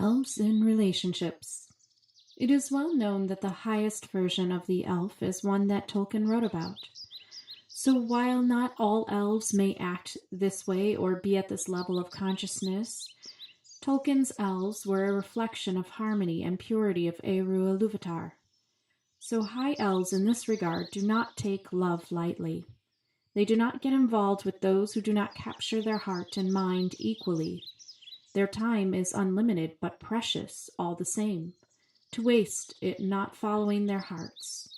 Elves in relationships. It is well known that the highest version of the elf is one that Tolkien wrote about. So while not all elves may act this way or be at this level of consciousness, Tolkien's elves were a reflection of harmony and purity of Eru Ilúvatar. So high elves in this regard do not take love lightly. They do not get involved with those who do not capture their heart and mind equally. Their time is unlimited but precious all the same, to waste it not following their hearts.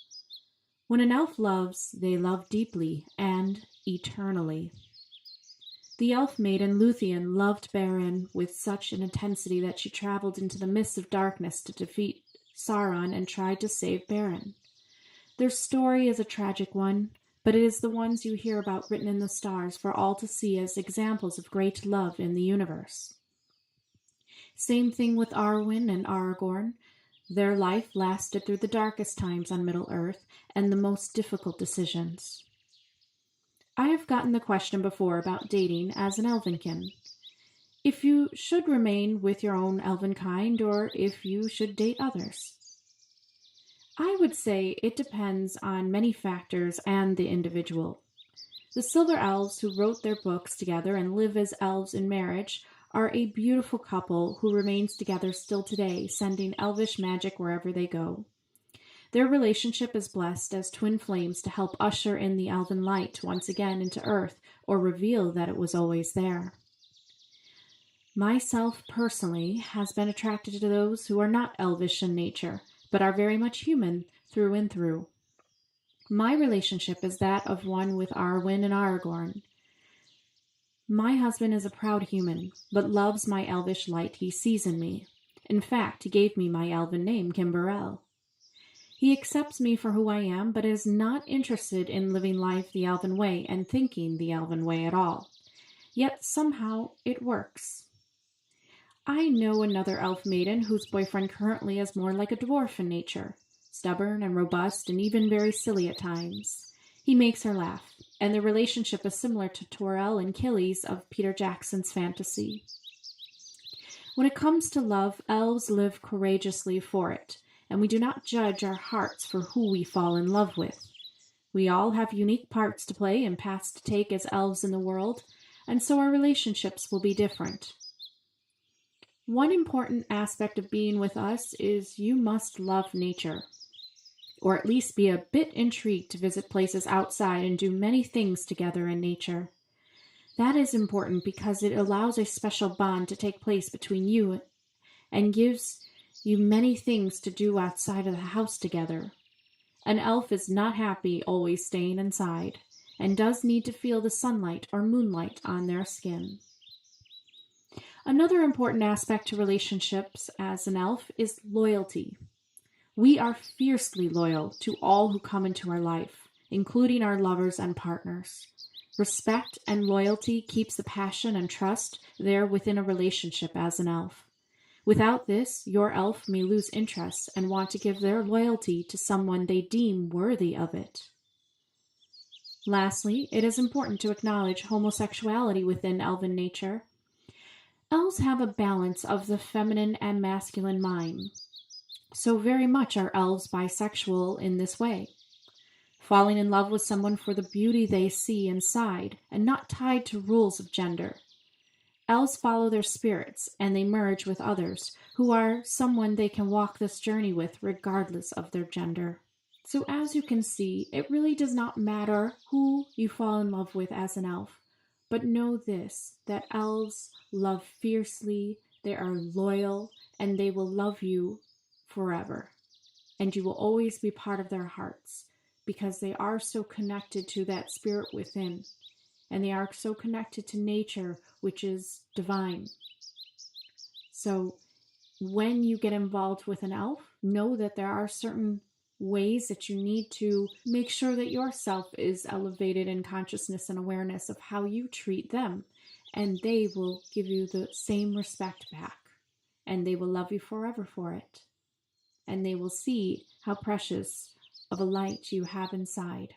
When an elf loves, they love deeply and eternally. The elf maiden Lúthien loved Beren with such an intensity that she traveled into the mists of darkness to defeat Sauron and tried to save Beren. Their story is a tragic one, but it is the ones you hear about written in the stars for all to see as examples of great love in the universe. Same thing with Arwen and Aragorn. Their life lasted through the darkest times on Middle-earth and the most difficult decisions. I have gotten the question before about dating as an Elvenkin. If you should remain with your own elven kind or if you should date others. I would say it depends on many factors and the individual. The Silver Elves who wrote their books together and live as elves in marriage are a beautiful couple who remains together still today, sending elvish magic wherever they go. Their relationship is blessed as twin flames to help usher in the elven light once again into earth or reveal that it was always there. Myself personally has been attracted to those who are not elvish in nature, but are very much human through and through. My relationship is that of one with Arwen and Aragorn. My husband is a proud human, but loves my elvish light he sees in me. In fact, he gave me my elven name, Kimberel. He accepts me for who I am, but is not interested in living life the elven way and thinking the elven way at all. Yet somehow it works. I know another elf maiden whose boyfriend currently is more like a dwarf in nature, stubborn and robust and even very silly at times. He makes her laugh, and their relationship is similar to Torel and Killy's of Peter Jackson's fantasy. When it comes to love, elves live courageously for it, and we do not judge our hearts for who we fall in love with. We all have unique parts to play and paths to take as elves in the world, and so our relationships will be different. One important aspect of being with us is you must love nature, or at least be a bit intrigued to visit places outside and do many things together in nature. That is important because it allows a special bond to take place between you and gives you many things to do outside of the house together. An elf is not happy always staying inside and does need to feel the sunlight or moonlight on their skin. Another important aspect to relationships as an elf is loyalty. We are fiercely loyal to all who come into our life, including our lovers and partners. Respect and loyalty keeps the passion and trust there within a relationship as an elf. Without this, your elf may lose interest and want to give their loyalty to someone they deem worthy of it. Lastly, it is important to acknowledge homosexuality within elven nature. Elves have a balance of the feminine and masculine mind, so very much are elves bisexual in this way, falling in love with someone for the beauty they see inside and not tied to rules of gender. Elves follow their spirits and they merge with others who are someone they can walk this journey with regardless of their gender. So as you can see, it really does not matter who you fall in love with as an elf. But know this, that elves love fiercely, they are loyal, and they will love you forever. And you will always be part of their hearts because they are so connected to that spirit within. And they are so connected to nature, which is divine. So when you get involved with an elf, know that there are certain ways that you need to make sure that yourself is elevated in consciousness and awareness of how you treat them, and they will give you the same respect back, and they will love you forever for it, and they will see how precious of a light you have inside.